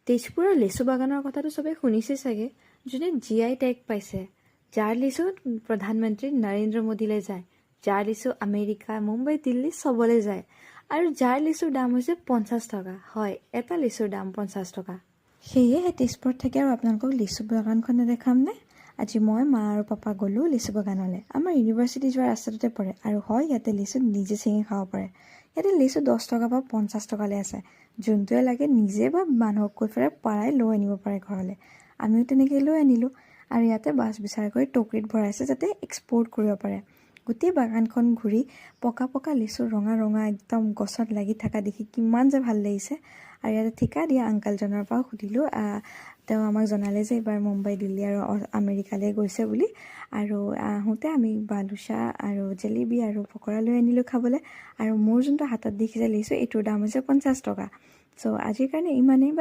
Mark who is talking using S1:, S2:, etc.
S1: তেজপুৰৰ লিচু বাগানৰ কথাটো চবেই শুনিছে চাগে, যোনে GI টেগ পাইছে, যাৰ লিচু প্ৰধানমন্ত্ৰী নৰেন্দ্ৰ মোদীলৈ যায়, যাৰ লিচু আমেৰিকা, মুম্বাই, দিল্লী চবলৈ যায়, আৰু যাৰ লিচুৰ দাম হৈছে 50 টকা। হয়, এটা লিচুৰ দাম 50 টকা। সেয়েহে তেজপুৰত থাকি আৰু আপোনালোকক লিচু বাগানখন নেদেখাম নে? আজি মই মা আৰু পাপা গ'লোঁ লিচু বাগানলৈ। আমাৰ ইউনিভাৰ্চিটি যোৱা ৰাস্তাটোতে পৰে, আৰু হয় ইয়াতে লিচু নিজে ছিঙি খাব পাৰে। ইয়াতে লিচু 10 টকা বা 50 টকালৈ আছে। যোনটোৱে লাগে নিজে বা মানুহক কৈ পেলাই পাৰাই লৈ আনিব পাৰে ঘৰলৈ। আমিও তেনেকৈ লৈ আনিলোঁ, আৰু ইয়াতে বাছ বিচাৰ কৰি টকীত ভৰাইছে যাতে এক্সপৰ্ট কৰিব পাৰে। গোটেই বাগানখন ঘূৰি পকা পকা লিচু ৰঙা ৰঙা একদম গছত লাগি থকা দেখি কিমান যে ভাল লাগিছে। আৰু ইয়াতে ঠিকা দিয়া আংকালজনৰ পৰা সুধিলোঁ, তেওঁ আমাক জনালে যে এইবাৰ মুম্বাই, দিল্লী আৰু আমেৰিকালৈ গৈছে বুলি। আৰু আহোঁতে আমি বালুচা আৰু জেলেবি আৰু পকৰা লৈ আনিলোঁ খাবলৈ। আৰু মোৰ যোনটো হাতত দেখিছে লিচু, এইটোৰ দাম হৈছে 50 টকা। চ' আজিৰ কাৰণে ইমানেই।